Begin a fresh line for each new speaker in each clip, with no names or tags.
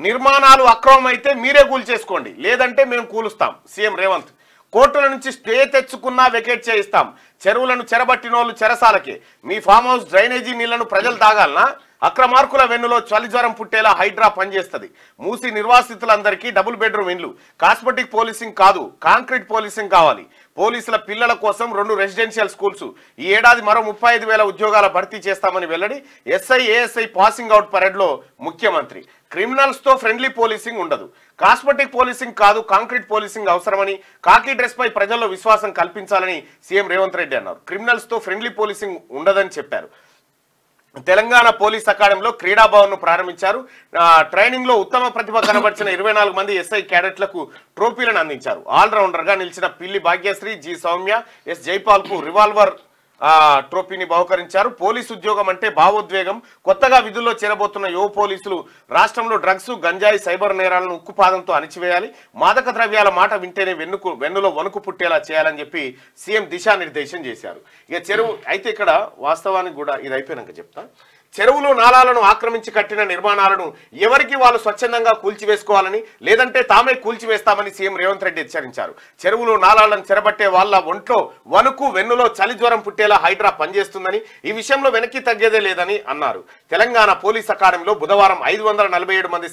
నిర్మాణాలు అక్రమం అయితే మీరే కూల్చేసుకోండి, లేదంటే మేము కూలుస్తాం. సీఎం రేవంత్ కోర్టుల నుంచి స్టే తెచ్చుకున్నా వెకేట్ చేయిస్తాం. చెరువులను చెరబట్టినోళ్ళు చెరసాలకే. మీ ఫామ్ హౌస్ డ్రైనేజీ నీళ్లను ప్రజలు తాగాలనా? అక్రమార్కుల వెన్నులో చలి జ్వరం పుట్టేలా హైడ్రా పనిచేస్తుంది. మూసి నిర్వాసితులందరికీ డబుల్ బెడ్రూమ్ ఇండ్లు. కాస్మెటిక్ పోలీసింగ్ కాదు, కాంక్రీట్ పోలీసింగ్ కావాలి. పోలీసుల పిల్లల కోసం 2 రెసిడెన్షియల్ స్కూల్స్. ఈ ఏడాది మరో 35,000 ఉద్యోగాల భర్తీ చేస్తామని వెల్లడి. ఎస్ఐ ఏఎస్ఐ పాసింగ్ అవుట్ పరేడ్లో ముఖ్యమంత్రి. క్రిమినల్స్ తో ఫ్రెండ్లీ పోలీసింగ్ ఉండదు. కాస్మెటిక్ పోలీసింగ్ కాదు, కాంక్రీట్ పోలీసింగ్ అవసరమని, కాకి డ్రెస్ పై ప్రజల్లో విశ్వాసం కల్పించాలని సీఎం రేవంత్ రెడ్డి అన్నారు. క్రిమినల్స్ తో ఫ్రెండ్లీ పోలీసింగ్ ఉండదని చెప్పారు. తెలంగాణ పోలీస్ అకాడమీలో క్రీడా భవన్ ను ప్రారంభించారు. ట్రైనింగ్ లో ఉత్తమ ప్రతిభ కనబర్చిన 24 మంది ఎస్ఐ క్యాడెట్లకు ట్రోఫీలను అందించారు. ఆల్రౌండర్ గా నిలిచిన పిల్లి భాగ్యశ్రీ, జి సౌమ్య, ఎస్ జైపాల్ కు రివాల్వర్ ట్రోఫీని బహుకరించారు. పోలీసు ఉద్యోగం అంటే భావోద్వేగం. కొత్తగా విధుల్లో చేరబోతున్న యువ పోలీసులు రాష్ట్రంలో డ్రగ్స్, గంజాయి, సైబర్ నేరాలను ఉక్కుపాదంతో అణిచివేయాలి. మాదక ద్రవ్యాల మాట వింటేనే వెన్నులో వణుకు పుట్టేలా చేయాలని చెప్పి సీఎం దిశానిర్దేశం చేశారు. ఇక చెరువు అయితే ఇక్కడ వాస్తవానికి కూడా ఇది అయిపోయినాక చెప్తా. చెరువులు నాలాలను ఆక్రమించి కట్టిన నిర్మాణాలను ఎవరికి వాళ్ళు స్వచ్ఛందంగా కూల్చివేసుకోవాలని, లేదంటే తామే కూల్చివేస్తామని సీఎం రేవంత్ రెడ్డి హెచ్చరించారు. చెరువులు నాలాలను చెరబట్టే వాళ్ళ ఒంట్లో వణుకు, వెన్నులో చలి జ్వరం పుట్టేలా హైడ్రా పనిచేస్తుందని, ఈ విషయంలో వెనక్కి తగ్గేదే లేదని అన్నారు. తెలంగాణ పోలీస్ అకాడమీలో బుధవారం 547 మంది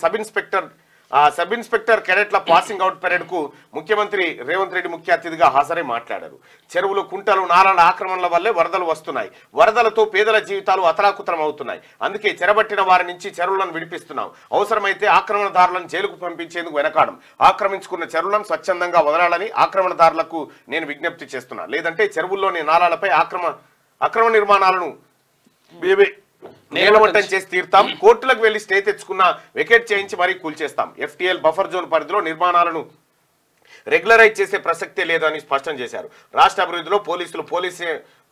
సబ్ ఇన్స్పెక్టర్ కెడెట్ల పాసింగ్ అవుట్ పరేడ్ కు ముఖ్యమంత్రి రేవంత్ రెడ్డి ముఖ్య అతిథిగా హాజరై మాట్లాడారు. చెరువులు, కుంటలు, నాలాల ఆక్రమణల వల్లే వరదలు వస్తున్నాయి. వరదలతో పేదల జీవితాలు అతలాకుతలం అవుతున్నాయి. అందుకే చెరబట్టిన వారి నుంచి చెరువులను విడిపిస్తున్నాం. అవసరమైతే ఆక్రమణదారులను జైలుకు పంపించేందుకు వెనకాడం. ఆక్రమించుకున్న చెరువులను స్వచ్ఛందంగా వదలాలని ఆక్రమణదారులకు నేను విజ్ఞప్తి చేస్తున్నా. లేదంటే చెరువుల్లోని నాలాలపై అక్రమ నిర్మాణాలను నేలమట్టం చేసి తీరుతాం. కోర్టులకు వెళ్లి స్టే తెచ్చుకున్న వెకేట్ చేయించి మరీ కూల్చేస్తాం. FTL బఫర్ జోన్ పరిధిలో నిర్మాణాలను రెగ్యులరైజ్ చేసే ప్రసక్తే లేదని స్పష్టం చేశారు. రాష్ట్ర అభివృద్ధిలో పోలీసులు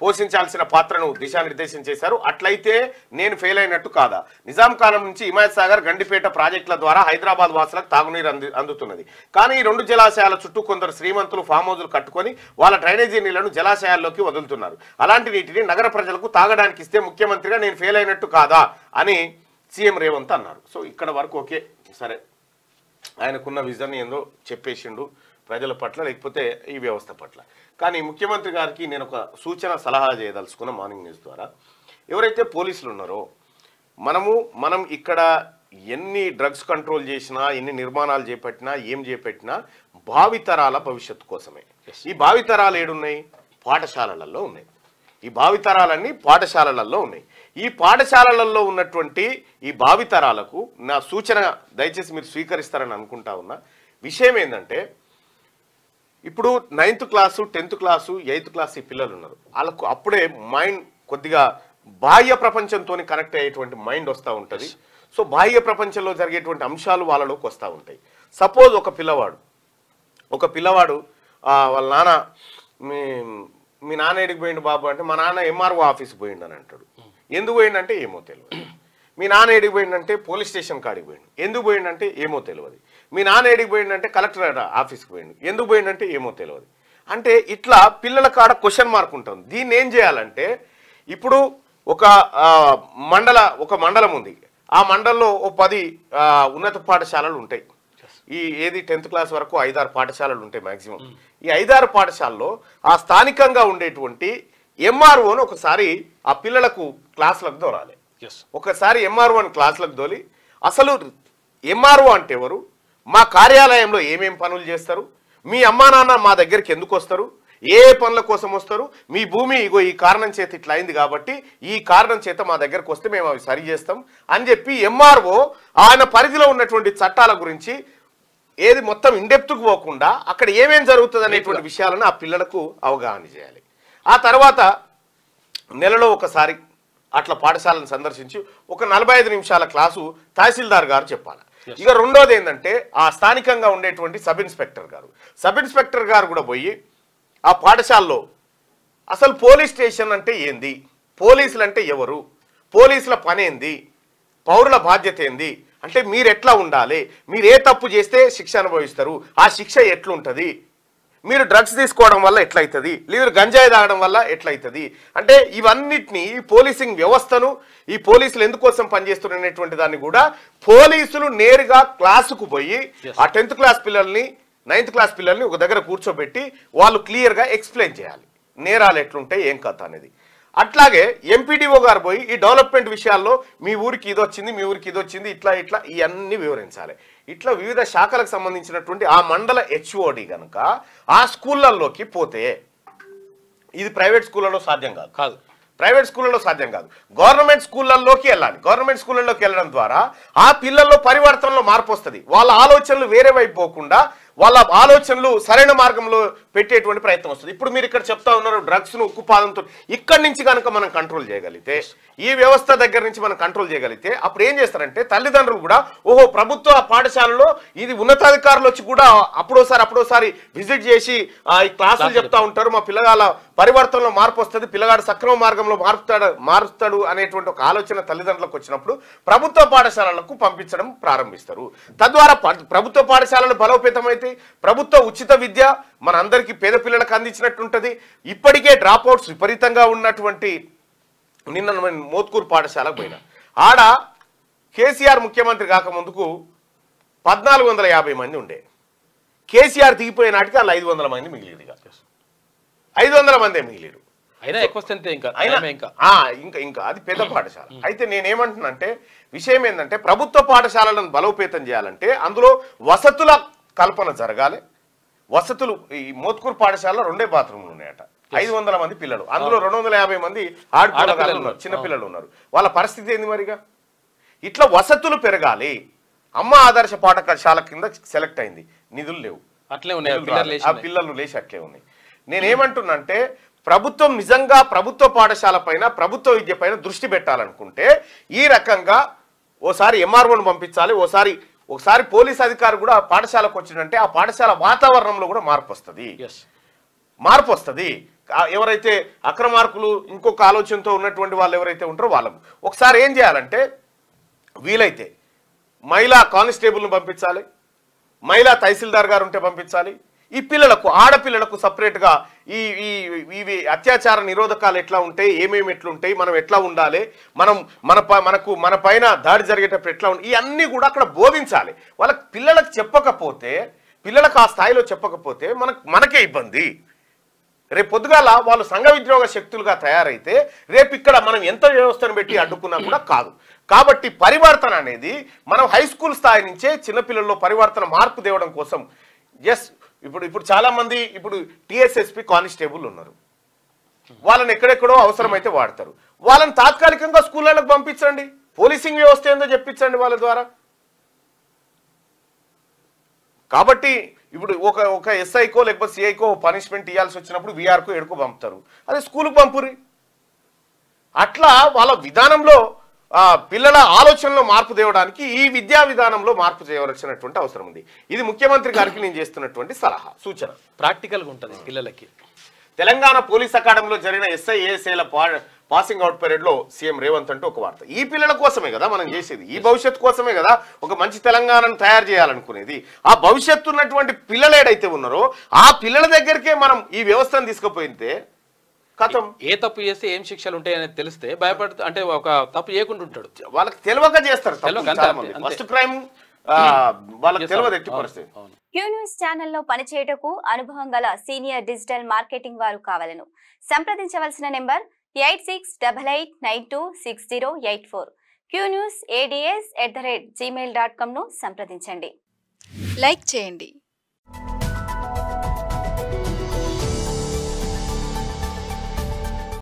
పోషించాల్సిన పాత్రను దిశానిర్దేశం చేశారు. అట్లయితే నేను ఫెయిల్ అయినట్టు కాదా? నిజాం కాలం నుంచి హిమాయత్ సాగర్, గండిపేట ప్రాజెక్టుల ద్వారా హైదరాబాద్ వాసులకు తాగునీరు అందుతున్నది. కానీ ఈ 2 జలాశయాల చుట్టూ కొందరు శ్రీమంతులు ఫామ్ హౌజులు కట్టుకొని వాళ్ళ డ్రైనేజీ నీళ్లను జలాశయాల్లోకి వదులుతున్నారు. అలాంటి నీటిని నగర ప్రజలకు తాగడానికి ఇస్తే ముఖ్యమంత్రిగా నేను ఫెయిల్ అయినట్టు కాదా అని సీఎం రేవంత్ అన్నారు. సో ఇక్కడ వరకు ఓకే, సరే, ఆయనకున్న విజన్ ఏందో చెప్పేసిండు ప్రజల పట్ల, లేకపోతే ఈ వ్యవస్థ పట్ల. కానీ ముఖ్యమంత్రి గారికి నేను ఒక సూచన, సలహా చేయదలుచుకున్న మార్నింగ్ న్యూస్ ద్వారా. ఎవరైతే పోలీసులు ఉన్నారో మనం ఇక్కడ ఎన్ని డ్రగ్స్ కంట్రోల్ చేసినా, ఎన్ని నిర్మాణాలు చేపట్టినా, ఏం చేపట్టినా భావితరాల భవిష్యత్తు కోసమే. ఈ భావితరాలు ఏడున్నాయి? పాఠశాలలలో ఉన్నాయి. ఈ భావితరాలన్నీ పాఠశాలలలో ఉన్నాయి. ఈ పాఠశాలలలో ఉన్నటువంటి ఈ భావితరాలకు నా సూచన దయచేసి మీరు స్వీకరిస్తారని అనుకుంటా ఉన్న విషయం ఏంటంటే, ఇప్పుడు 9th class, 10th class, 8th class ఈ పిల్లలు ఉన్నారు. వాళ్ళకు అప్పుడే మైండ్ కొద్దిగా బాహ్య ప్రపంచంతో కనెక్ట్ అయ్యేటువంటి మైండ్ వస్తూ ఉంటుంది. సో బాహ్య ప్రపంచంలో జరిగేటువంటి అంశాలు వాళ్ళలోకి వస్తూ ఉంటాయి. సపోజ్ ఒక పిల్లవాడు వాళ్ళ నాన్న, మీ నాన్న ఎడికి పోయిండు బాబు అంటే, మా నాన్న MRO ఆఫీస్కి పోయిండు అని అంటాడు. ఎందుకు పోయిండంటే ఏమో తెలియదు. మీ నాన్న ఎడికి పోయిండంటే పోలీస్ స్టేషన్ కాడికి పోయిండు. ఎందుకు పోయిండంటే ఏమో తెలియదు. మీ నాన్న ఎడికి పోయిండంటే కలెక్టర్ ఆఫీస్కి పోయిండు. ఎందుకు పోయిండంటే ఏమో తెలియదు. అంటే ఇట్లా పిల్లల కాడ క్వశ్చన్ మార్క్ ఉంటుంది. దీన్ని ఏం చేయాలంటే, ఇప్పుడు ఒక మండలం ఉంది. ఆ మండలంలో 10 ఉన్నత పాఠశాలలు ఉంటాయి. ఏది 10th క్లాస్ వరకు 5-6 పాఠశాలలు ఉంటాయి మ్యాక్సిమం. ఈ 5-6 పాఠశాలలో ఆ స్థానికంగా ఉండేటువంటి MROను ఒకసారి ఆ పిల్లలకు క్లాసులకు దోరాలి. ఒకసారి MROని క్లాసులకు దోలి, అసలు MRO అంటే ఎవరు, మా కార్యాలయంలో ఏమేం పనులు చేస్తారు, మీ అమ్మా నాన్న మా దగ్గరికి ఎందుకు వస్తారు, ఏ పనుల కోసం వస్తారు, మీ భూమి ఇగో ఈ కారణం చేత ఇట్లా అయింది కాబట్టి ఈ కారణం చేత మా దగ్గరకు వస్తే మేము అవి సరి చేస్తాం అని చెప్పి MRO ఆయన పరిధిలో ఉన్నటువంటి చట్టాల గురించి ఏది మొత్తం ఇండెప్త్కు పోకుండా అక్కడ ఏమేం జరుగుతుంది అనేటువంటి విషయాలను ఆ పిల్లలకు అవగాహన చేయాలి. ఆ తర్వాత నెలలో ఒకసారి అట్లా పాఠశాలను సందర్శించి ఒక 45 నిమిషాల క్లాసు తహసీల్దార్ గారు చెప్పాలి. ఇక రెండోది ఏంటంటే, ఆ స్థానికంగా ఉండేటువంటి సబ్ ఇన్స్పెక్టర్ గారు కూడా పోయి ఆ పాఠశాలలో అసలు పోలీస్ స్టేషన్ అంటే ఏంది, పోలీసులు అంటే ఎవరు, పోలీసుల పని ఏంది, పౌరుల బాధ్యత ఏంది, అంటే మీరు ఎట్లా ఉండాలి, మీరు ఏ తప్పు చేస్తే శిక్ష అనుభవిస్తారు, ఆ శిక్ష ఎట్లుంటుంది, మీరు డ్రగ్స్ తీసుకోవడం వల్ల ఎట్లయితుంది, మీరు గంజాయి తాగడం వల్ల ఎట్లయితుంది అంటే ఇవన్నిటిని పోలీసింగ్ వ్యవస్థను ఈ పోలీసులు ఎందుకోసం పనిచేస్తున్నటువంటి దాన్ని కూడా పోలీసులు నేరుగా క్లాసుకు పోయి ఆ 10th క్లాస్ పిల్లల్ని 9th క్లాస్ పిల్లల్ని ఒక దగ్గర కూర్చోబెట్టి వాళ్ళు క్లియర్గా ఎక్స్ప్లెయిన్ చేయాలి నేరాలు ఎట్లుంటాయి ఏం కథ అనేది. అట్లాగే ఎంపీడీఓ గారు పోయి ఈ డెవలప్మెంట్ విషయాల్లో మీ ఊరికి ఇది వచ్చింది మీ ఊరికి ఇది వచ్చింది ఇట్లా ఇట్లా ఇవన్నీ వివరించాలి. ఇట్లా వివిధ శాఖలకు సంబంధించినటువంటి ఆ మండల హెచ్ఓడి కనుక ఆ స్కూళ్ళల్లోకి పోతే ఇది ప్రైవేట్ స్కూళ్ళలో సాధ్యం కాదు ప్రైవేట్ స్కూళ్ళలో సాధ్యం కాదు, గవర్నమెంట్ స్కూళ్ళల్లోకి వెళ్ళాలి. గవర్నమెంట్ స్కూళ్ళలోకి వెళ్ళడం ద్వారా ఆ పిల్లల్లో పరివర్తనలో మార్పు వస్తుంది. వాళ్ళ ఆలోచనలు వేరే వైపు పోకుండా వాళ్ళ ఆలోచనలు సరైన మార్గంలో పెట్టేటువంటి ప్రయత్నం వస్తుంది. ఇప్పుడు మీరు ఇక్కడ చెప్తా ఉన్నారు డ్రగ్స్ను ఉక్కుపాదంతో ఇక్కడి నుంచి కనుక మనం కంట్రోల్ చేయగలిగితే ఈ వ్యవస్థ దగ్గర నుంచి మనం కంట్రోల్ చేయగలిగితే అప్పుడు ఏం చేస్తారంటే తల్లిదండ్రులు కూడా ఓహో ప్రభుత్వ పాఠశాలలో ఇది ఉన్నతాధికారులు వచ్చి కూడా అప్పుడోసారి విజిట్ చేసి ఈ క్లాసులు చెప్తా ఉంటారు, మా పిల్లగాళ్ళ పరివర్తనలో మార్పు వస్తుంది, పిల్లగాడు సక్రమ మార్గంలో మారుస్తాడు అనేటువంటి ఒక ఆలోచన తల్లిదండ్రులకు వచ్చినప్పుడు ప్రభుత్వ పాఠశాలలకు పంపించడం ప్రారంభిస్తారు. తద్వారా ప్రభుత్వ పాఠశాలలు బలోపేతమైతే ప్రభుత్వ ఉచిత విద్య మన అందరికీ పేద పిల్లలకు అందించినట్టుంటది. ఇప్పటికే డ్రాప్ అవుట్స్ విపరీతంగా ఉన్నటువంటి నిన్న మోత్కూరు పాఠశాలకు పోయినా ఆడ కేసీఆర్ ముఖ్యమంత్రి కాకముందుకు 1450 మంది ఉండే, కేసీఆర్ దిగిపోయే నాటికి వాళ్ళు 500 మంది మిగిలిరు, 500 మందే మిగిలిరు. ఇంకా అది పెద్ద పాఠశాల. అయితే నేనేమంటున్నానంటే విషయం ఏంటంటే ప్రభుత్వ పాఠశాలలను బలోపేతం చేయాలంటే అందులో వసతుల కల్పన జరగాలి. వసతులు ఈ మోత్కూరు పాఠశాలలో 2 బాత్రూమ్లు ఉన్నాయట, 500 మంది పిల్లలు, అందులో 250 మంది ఆడపిల్లలు ఉన్నారు, చిన్నపిల్లలు ఉన్నారు. వాళ్ళ పరిస్థితి ఏంది మరిగా? ఇట్లా వసతులు పెరగాలి. అమ్మ ఆదర్శ పాఠశాల కింద సెలెక్ట్ అయింది, నిధులు లేవు, అట్లే ఉన్నాయి, ఆ పిల్లలు లేచి అట్లే ఉన్నాయి. నేనేమంటున్నానంటే ప్రభుత్వం నిజంగా ప్రభుత్వ పాఠశాల పైన ప్రభుత్వ విద్య పైన దృష్టి పెట్టాలనుకుంటే ఈ రకంగా ఓసారి ఎంఆర్ఓను పంపించాలి, ఒకసారి పోలీస్ అధికారి కూడా పాఠశాలకు వచ్చిందంటే ఆ పాఠశాల వాతావరణంలో కూడా మార్పు వస్తుంది. ఎవరైతే అక్రమార్కులు ఇంకొక ఆలోచనతో ఉన్నటువంటి వాళ్ళు ఎవరైతే ఉంటారో వాళ్ళకు ఒకసారి ఏం చేయాలంటే వీలైతే మహిళా కానిస్టేబుల్ను పంపించాలి, మహిళా తహసీల్దార్ గారు ఉంటే పంపించాలి. ఈ పిల్లలకు ఆడపిల్లలకు సపరేట్గా ఇవి అత్యాచార నిరోధకాలు ఎట్లా ఉంటాయి, ఏమేమి ఎట్లుంటాయి, మనం ఎట్లా ఉండాలి, మన పైన దాడి జరిగేటప్పుడు ఎట్లా ఉండాలి, ఇవన్నీ కూడా అక్కడ బోధించాలి. వాళ్ళకి పిల్లలకు ఆ స్థాయిలో చెప్పకపోతే మనకే ఇబ్బంది. రేపు పొద్దుగాల వాళ్ళు సంఘ విద్రోహ శక్తులుగా తయారైతే రేపు ఇక్కడ మనం ఎంత వ్యవస్థను పెట్టి అడ్డుకున్నా కూడా కాదు. కాబట్టి పరివర్తన అనేది మనం హై స్కూల్ స్థాయి నుంచే చిన్నపిల్లల్లో పరివర్తన మార్పు తేవడం కోసం ఇప్పుడు చాలా మంది ఇప్పుడు టీఎస్ఎస్పీ కానిస్టేబుల్ ఉన్నారు, వాళ్ళని ఎక్కడెక్కడో అవసరమైతే వాడతారు, వాళ్ళని తాత్కాలికంగా స్కూళ్ళకు పంపించండి, పోలీసింగ్ వ్యవస్థ ఏందో చెప్పించండి వాళ్ళ ద్వారా. కాబట్టి ఇప్పుడు ఒక ఎస్ఐకో లేకపోతే సిఐకో పనిష్మెంట్ ఇవ్వాల్సి వచ్చినప్పుడు వీఆర్కో ఎడుకో పంపుతారు, అదే స్కూల్కి పంపురి. అట్లా వాళ్ళ విధానంలో పిల్లల ఆలోచనలో మార్పు తేవడానికి ఈ విద్యా విధానంలో మార్పు చేయవలసినటువంటి అవసరం ఉంది. ఇది ముఖ్యమంత్రి గారికి నేను చేస్తున్నటువంటి సలహా సూచన,
ప్రాక్టికల్గా ఉంటుంది పిల్లలకి.
తెలంగాణ పోలీస్ అకాడమీలో జరిగిన ఎస్ఐ ఏఎస్ఐల పాసింగ్ అవుట్ పీరియడ్ లో సీఎం రేవంత్ అంటూ ఒక వార్త. ఈ పిల్లల కోసమే కదా మనం చేసేది, ఈ భవిష్యత్తు కోసమే కదా ఒక మంచి తెలంగాణను తయారు చేయాలనుకునేది. ఆ భవిష్యత్తు ఉన్నటువంటి పిల్లలు ఏడైతే ఉన్నారో ఆ పిల్లల దగ్గరికే మనం ఈ వ్యవస్థను తీసుకుపోయితే కథం.
ఏ తప్పు చేస్తే ఏం శిక్షలు ఉంటాయని తెలిస్తే భయపడుతూ అంటే ఒక తప్పు చేయకుండా ఉంటాడు.
వాళ్ళకి తెలియక చేస్తారు ఫస్ట్ క్రైమ్, వాళ్ళకి తెలియదు ఎట్టి పరిస్థితి.
క్యూ న్యూస్ ఛానల్లో పనిచేయటకు అనుభవం గల సీనియర్ డిజిటల్ మార్కెటింగ్ వారు కావాలను సంప్రదించవలసిన నెంబర్ 8688926084. qnewsads@gmail.com ను సంప్రదించండి.
లైక్ చేయండి,